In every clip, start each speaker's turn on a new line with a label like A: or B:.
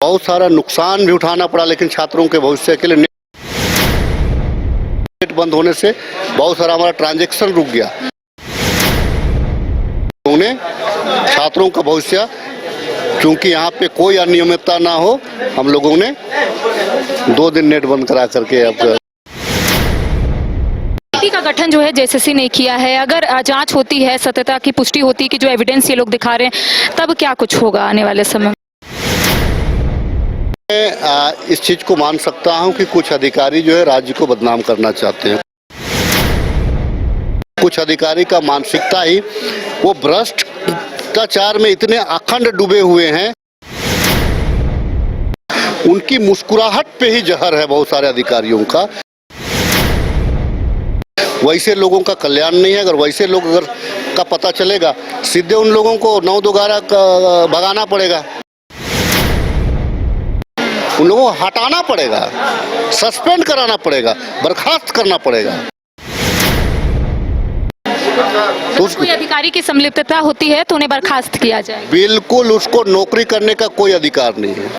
A: बहुत सारा नुकसान भी उठाना पड़ा, लेकिन छात्रों के भविष्य के लिए नेट बंद होने से बहुत सारा हमारा ट्रांजैक्शन रुक गया। उन्हें छात्रों का भविष्य, क्योंकि यहाँ पे कोई अनियमितता ना हो, हम लोगों ने 2 दिन नेट बंद करा करके अब
B: कमेटी का गठन जो है जेएसएससी ने किया है। अगर जांच होती है, सत्यता की पुष्टि होती है कि जो एविडेंस ये लोग दिखा रहे हैं, तब क्या कुछ होगा आने वाले समय में?
A: मैं इस चीज को मान सकता हूं कि कुछ अधिकारी जो है राज्य को बदनाम करना चाहते हैं। कुछ अधिकारी का मानसिकता ही वो भ्रष्टाचार में इतने अखंड डूबे हुए हैं, उनकी मुस्कुराहट पे ही जहर है बहुत सारे अधिकारियों का। वैसे लोगों का कल्याण नहीं है। अगर वैसे लोग का पता चलेगा, सीधे उन लोगों को 9-2-11 भगाना पड़ेगा, उन लोगों को हटाना पड़ेगा, सस्पेंड कराना पड़ेगा, बर्खास्त करना पड़ेगा।
B: तो कोई अधिकारी की संलिप्तता होती है तो उन्हें बर्खास्त किया जाए?
A: बिल्कुल, उसको नौकरी करने का कोई अधिकार नहीं है।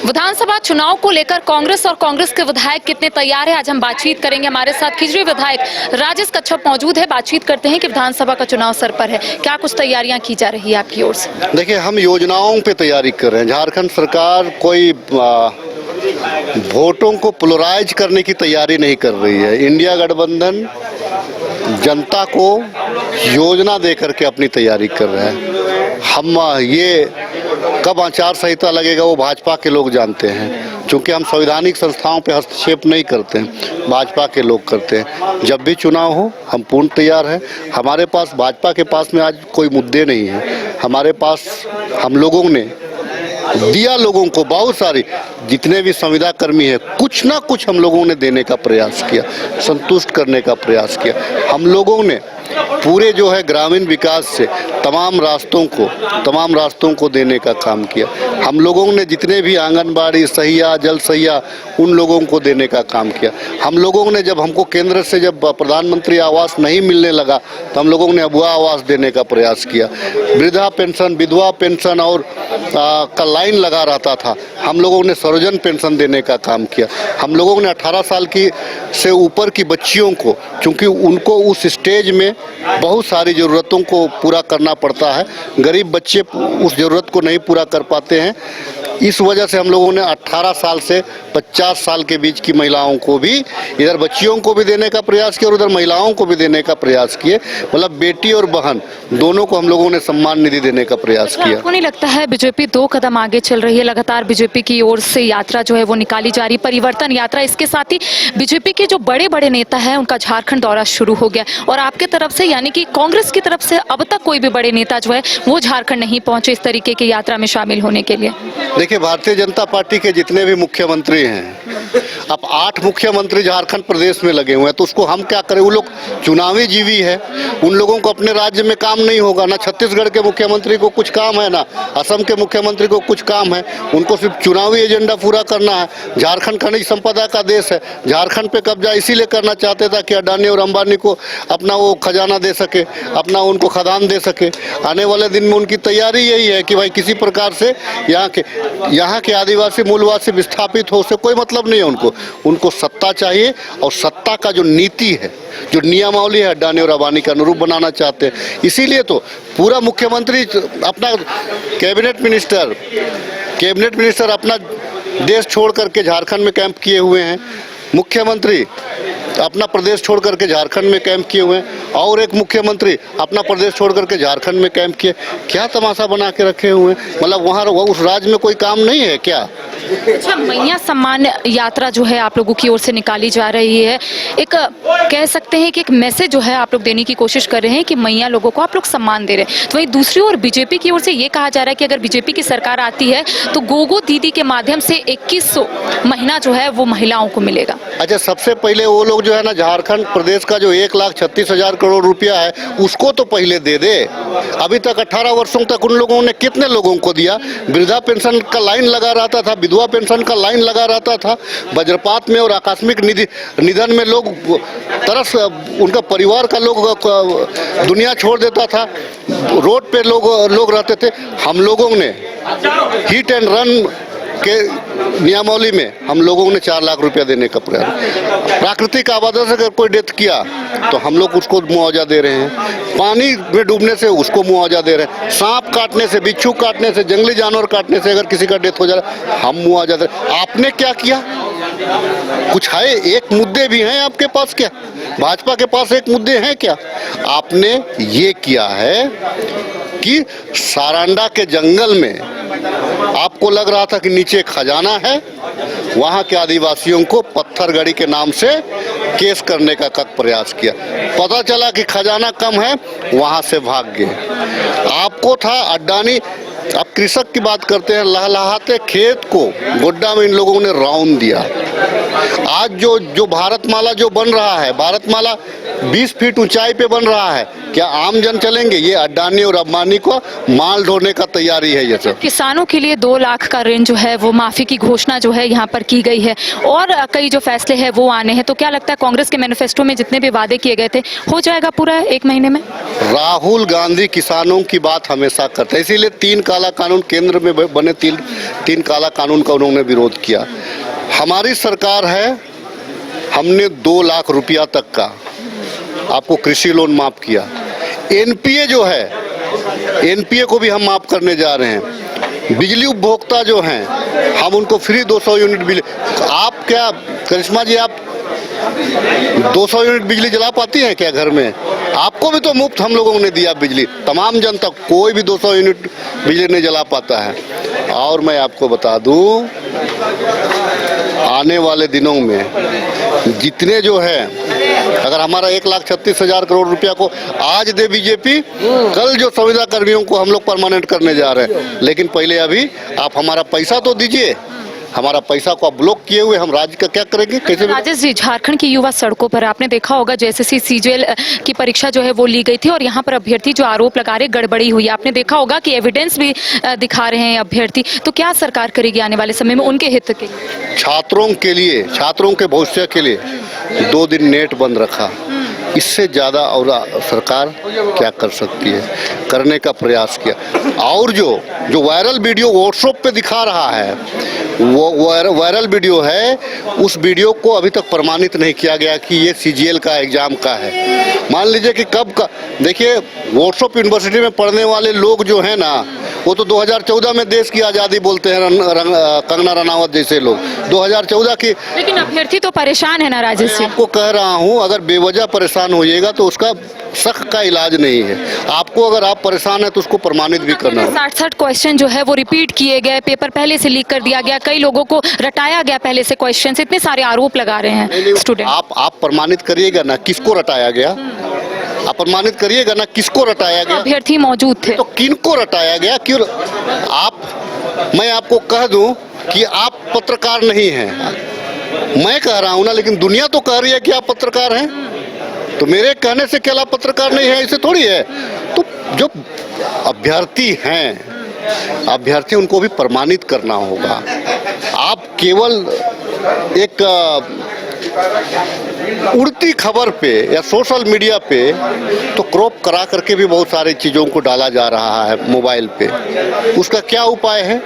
B: विधानसभा चुनाव को लेकर कांग्रेस और कांग्रेस के विधायक कितने तैयार हैं, आज हम बातचीत करेंगे। हमारे साथ खिजरी विधायक राजेश कच्छप मौजूद है। बातचीत करते हैं कि विधानसभा का चुनाव सर पर है, क्या कुछ तैयारियां की जा रही है आपकी ओर से?
A: देखिए, हम योजनाओं पे तैयारी कर रहे हैं। झारखंड सरकार कोई वोटों को पोलराइज करने की तैयारी नहीं कर रही है। इंडिया गठबंधन जनता को योजना दे करके अपनी तैयारी कर रहा है। हम ये कब आचार संहिता लगेगा वो भाजपा के लोग जानते हैं, क्योंकि हम संवैधानिक संस्थाओं पे हस्तक्षेप नहीं करते हैं, भाजपा के लोग करते हैं। जब भी चुनाव हो हम पूर्ण तैयार हैं। हमारे पास, भाजपा के पास में आज कोई मुद्दे नहीं हैं। हमारे पास हम लोगों ने दिया लोगों को बहुत सारी, जितने भी संविदा कर्मी है, कुछ ना कुछ हम लोगों ने देने का प्रयास किया, संतुष्ट करने का प्रयास किया। हम लोगों ने पूरे जो है ग्रामीण विकास से तमाम रास्तों को देने का काम किया। हम लोगों ने जितने भी आंगनबाड़ी, सहिया, जल सहिया, उन लोगों को देने का काम किया। हम लोगों ने, जब हमको केंद्र से जब प्रधानमंत्री आवास नहीं मिलने लगा, तो हम लोगों ने अबुआ आवास देने का प्रयास किया। वृद्धा पेंशन, विधवा पेंशन और का लाइन लगा रहता था, हम लोगों ने सर्वजन पेंशन देने का काम किया। हम लोगों ने 18 साल की से ऊपर की बच्चियों को, क्योंकि उनको उस स्टेज में बहुत सारी ज़रूरतों को पूरा करना पड़ता है, गरीब बच्चे उस ज़रूरत को नहीं पूरा कर पाते हैं। इस वजह से हम लोगों ने 18 साल से 50 साल के बीच की महिलाओं को भी, इधर बच्चियों को भी देने का प्रयास किया और उधर महिलाओं को भी देने का प्रयास किए। मतलब बेटी और बहन दोनों को हम लोगों ने सम्मान निधि देने का प्रयास किया।
B: आपको नहीं लगता है बीजेपी 2 कदम आगे चल रही है? लगातार बीजेपी की ओर से यात्रा जो है वो निकाली जा रही, परिवर्तन यात्रा। इसके साथ ही बीजेपी के जो बड़े बड़े नेता हैं उनका झारखंड दौरा शुरू हो गया, और आपके तरफ से यानी कि कांग्रेस की तरफ से अब तक कोई भी बड़े नेता जो है वो झारखंड नहीं पहुंचे इस तरीके की यात्रा में शामिल होने के लिए।
A: देखिए, भारतीय जनता पार्टी के जितने भी मुख्यमंत्री हैं, अब 8 मुख्यमंत्री झारखंड प्रदेश में लगे हुए हैं, तो उसको हम क्या करें? वो लोग चुनावी जीवी है, उन लोगों को अपने राज्य में काम नहीं होगा। ना छत्तीसगढ़ के मुख्यमंत्री को कुछ काम है, ना असम के मुख्यमंत्री को कुछ काम है, उनको सिर्फ चुनावी एजेंडा पूरा करना है। झारखंड खनिज संपदा का देश है, झारखंड पे कब्जा इसीलिए करना चाहते था कि अडानी और अंबानी को अपना वो खजाना दे सके, अपना उनको खदान दे सके। आने वाले दिन में उनकी तैयारी यही है कि भाई किसी प्रकार से यहाँ के आदिवासी मूलवासी विस्थापित हो, उससे कोई मतलब नहीं है उनको सत्ता चाहिए, और सत्ता का जो नीति है, जो नियमावली है, अडानी और अंबानी के अनुरूप बनाना चाहते हैं। इसीलिए तो पूरा मुख्यमंत्री अपना कैबिनेट मिनिस्टर अपना देश छोड़ करके झारखंड में कैंप किए हुए हैं। मुख्यमंत्री अपना प्रदेश छोड़ करके झारखंड में कैंप किए हुए हैं, और एक मुख्यमंत्री अपना प्रदेश छोड़ करके झारखंड में कैंप किए। क्या तमाशा बना के रखे हुए हैं? मतलब वहाँ उस राज्य में कोई काम नहीं है क्या?
B: अच्छा, मैया सम्मान यात्रा जो है आप लोगों की ओर से निकाली जा रही है, एक कह सकते हैं कि एक मैसेज जो है आप लोग देने की कोशिश कर रहे हैं कि मैया लोगों को आप लोग सम्मान दे रहे हैं। तो वहीं दूसरी ओर बीजेपी की ओर से ये कहा जा रहा है कि अगर बीजेपी की सरकार आती है तो गोगो दीदी के माध्यम से 2100 महीना जो है वो महिलाओं को मिलेगा।
A: अच्छा, सबसे पहले वो लोग जो है ना, झारखंड प्रदेश का जो 1,36,000 करोड़ रुपया है उसको तो पहले दे दे। अभी तक 18 वर्षों तक उन लोगों ने कितने लोगों को दिया? वृद्धा पेंशन का लाइन लगा रहता था, विधवा विधवा पेंशन का लाइन लगा रहता था। वज्रपात में और आकस्मिक निधन में लोग तरस, उनका परिवार का लोग दुनिया छोड़ देता था। रोड पे लोग रहते थे। हम लोगों ने हिट एंड रन के नियमावली में हम लोगों ने 4 लाख रुपया देने का प्रयास। प्राकृतिक आपदा से अगर कोई डेथ किया तो हम लोग उसको मुआवजा दे रहे हैं। पानी में डूबने से उसको मुआवजा दे रहे हैं। सांप काटने से, बिच्छू काटने से, जंगली जानवर काटने से अगर किसी का डेथ हो जाए हम मुआवजा दे रहे हैं। आपने क्या किया? कुछ है? एक मुद्दे भी हैं आपके पास क्या? भाजपा के पास एक मुद्दे हैं क्या? आपने ये किया है कि सारंडा के जंगल में आपको लग रहा था कि नीचे खजाना है, वहां के आदिवासियों को पत्थरगड़ी के नाम से केस करने का प्रयास किया। पता चला कि खजाना कम है, वहां से भाग गए। आपको था अड्डानी। अब कृषक की बात करते हैं, लहलहाते खेत को गोड्डा में इन लोगों ने राउंड दिया। आज जो भारतमाला जो बन रहा है, भारतमाला 20 फीट ऊंचाई पे बन रहा है, क्या आम जन चलेंगे? ये अड्डानी और अंबानी को माल ढोने का तैयारी है ये सब।
B: किसानों के लिए 2 लाख का ऋण जो है वो माफी की घोषणा जो है यहाँ पर की गई है और कई जो फैसले हैं वो आने हैं। तो क्या लगता है कांग्रेस के मैनिफेस्टो में जितने भी वादे किए गए थे हो जाएगा पूरा 1 महीने में?
A: राहुल गांधी किसानों की बात हमेशा करते हैं, इसीलिए 3 काला कानून केंद्र में बने 3 काला कानून का उन्होंने विरोध किया। हमारी सरकार है, हमने 2 लाख रुपया तक का आपको कृषि लोन माफ किया। एनपीए जो है, एनपीए को भी हम माफ करने जा रहे हैं। बिजली उपभोक्ता जो हैं हम उनको फ्री 200 यूनिट बिजली। आप क्या करिश्मा जी, आप 200 यूनिट बिजली जला पाती हैं क्या घर में? आपको भी तो मुफ्त हम लोगों ने दिया बिजली। तमाम जनता, कोई भी 200 यूनिट बिजली नहीं जला पाता है। और मैं आपको बता दूं, आने वाले दिनों में जितने जो है, अगर हमारा 1,36,000 करोड़ रुपया को आज दे बीजेपी, कल जो संविदा कर्मियों को हम लोग परमानेंट करने जा रहे हैं। लेकिन पहले अभी आप हमारा पैसा तो दीजिए। हमारा पैसा को आप ब्लॉक किए हुए हम राज्य का क्या करेंगे? कैसे?
B: राजेश जी, झारखंड की युवा सड़कों पर आपने देखा होगा जेएसएससी सीजीएल की परीक्षा जो है वो ली गई थी और यहाँ पर अभ्यर्थी जो आरोप लगा रहे गड़बड़ी हुई। आपने देखा होगा कि एविडेंस भी दिखा रहे हैं अभ्यर्थी। तो क्या सरकार करेगी आने वाले समय में उनके हित के लिए?
A: छात्रों के लिए, छात्रों के भविष्य के लिए 2 दिन नेट बंद रखा। इससे ज़्यादा और सरकार क्या कर सकती है? करने का प्रयास किया। और जो वायरल वीडियो व्हाट्सएप पे दिखा रहा है, वो वायरल वीडियो है, उस वीडियो को अभी तक प्रमाणित नहीं किया गया कि ये सीजीएल का एग्जाम का है। मान लीजिए कि कब का, देखिए व्हाट्सएप यूनिवर्सिटी में पढ़ने वाले लोग जो हैं ना, वो तो 2014 में देश की आज़ादी बोलते हैं। कंगना रनावत जैसे लोग 2014 की।
B: लेकिन अभ्यर्थी तो परेशान है ना राजेश जी।
A: आपको कह रहा हूँ, अगर बेवजह परेशान होइएगा तो उसका शक का इलाज नहीं है। आपको अगर आप परेशान है तो उसको प्रमाणित भी करना है।
B: 60 क्वेश्चन जो है वो रिपीट किए गए, पेपर पहले से लीक कर दिया गया, कई लोगों को रटाया गया पहले से क्वेश्चन, इतने सारे आरोप लगा रहे हैं स्टूडेंट।
A: आप प्रमाणित करिएगा ना किसको रटाया गया। आप प्रमाणित करिएगा ना किसको रटाया गया।
B: अभ्यर्थी मौजूद थे
A: तो किनको रटाया गया? क्यों मैं आपको कह दूं कि आप पत्रकार नहीं हैं, मैं कह रहा हूं ना, लेकिन दुनिया तो कह रही है कि आप पत्रकार हैं। तो मेरे कहने से क्या आप पत्रकार नहीं है? इसे थोड़ी है। तो जो अभ्यर्थी हैं, अभ्यर्थी उनको भी प्रमाणित करना होगा। आप केवल एक उड़ती खबर पे या सोशल मीडिया पे तो क्रॉप करा करके भी बहुत सारी चीज़ों को डाला जा रहा है मोबाइल पे। उसका क्या उपाय है?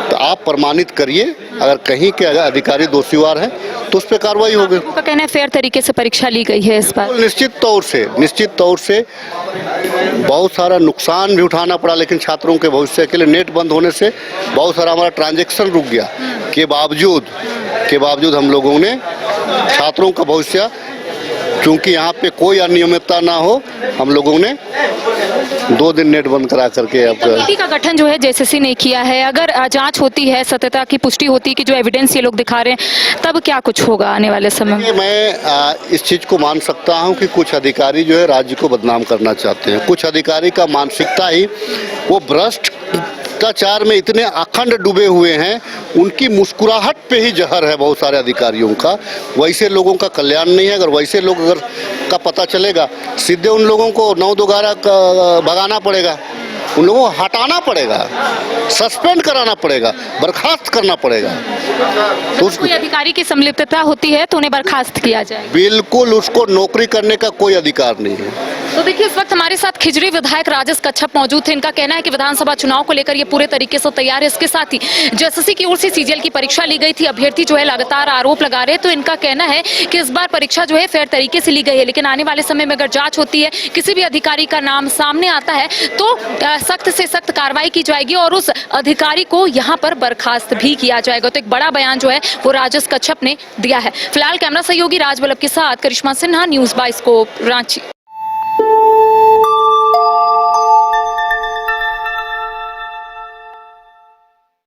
A: तो आप प्रमाणित करिए। अगर कहीं के अधिकारी दोषीवार हैं तो उस पर कार्रवाई होगी।
B: उनका कहना है फेयर तरीके से परीक्षा ली गई है इस बार।
A: निश्चित तौर से बहुत सारा नुकसान भी उठाना पड़ा, लेकिन छात्रों के भविष्य के लिए नेट बंद होने से बहुत सारा हमारा ट्रांजैक्शन रुक गया। के बावजूद हम लोगों ने छात्रों का भविष्य, क्योंकि यहाँ पे कोई अनियमितता ना हो, हम लोगों ने 2 दिन नेट बंद करा करके
B: कमेटी का गठन जो है जेएसएससी ने किया है। अगर जांच होती है, सत्यता की पुष्टि होती है कि जो एविडेंस ये लोग दिखा रहे हैं, तब क्या कुछ होगा आने वाले समय में?
A: मैं इस चीज को मान सकता हूं कि कुछ अधिकारी जो है राज्य को बदनाम करना चाहते हैं। कुछ अधिकारी का मानसिकता ही वो भ्रष्टाचार में इतने अखंड डूबे हुए हैं, उनकी मुस्कुराहट पे ही जहर है बहुत सारे अधिकारियों का। वैसे लोगों का कल्याण नहीं है। अगर वैसे लोग का पता चलेगा, सीधे उन लोगों को 9-2-11 भगाना पड़ेगा, उन लोगों को हटाना पड़ेगा, सस्पेंड कराना पड़ेगा, बर्खास्त करना पड़ेगा। तो
B: कोई अधिकारी की संलिप्तता होती है तो उन्हें बर्खास्त किया जाए।
A: बिल्कुल उसको नौकरी करने का कोई अधिकार नहीं है।
B: तो देखिए इस वक्त हमारे साथ खिजरी विधायक राजेश कच्छप मौजूद थे। इनका कहना है कि विधानसभा चुनाव को लेकर ये पूरे तरीके से तैयार है। इसके साथ ही जेएसएससी की ओर से सीजीएल की परीक्षा ली गई थी। अभ्यर्थी जो है लगातार आरोप लगा रहे हैं, तो इनका कहना है कि इस बार परीक्षा जो है फेयर तरीके से ली गई है, लेकिन आने वाले समय में अगर जांच होती है, किसी भी अधिकारी का नाम सामने आता है तो सख्त से सख्त कार्रवाई की जाएगी और उस अधिकारी को यहाँ पर बर्खास्त भी किया जाएगा। तो एक बड़ा बयान जो है वो राजेश कच्छप ने दिया है। फिलहाल कैमरा सहयोगी राज बल्लभ के साथ करिश्मा सिन्हा, न्यूज बाइस्कोप, रांची।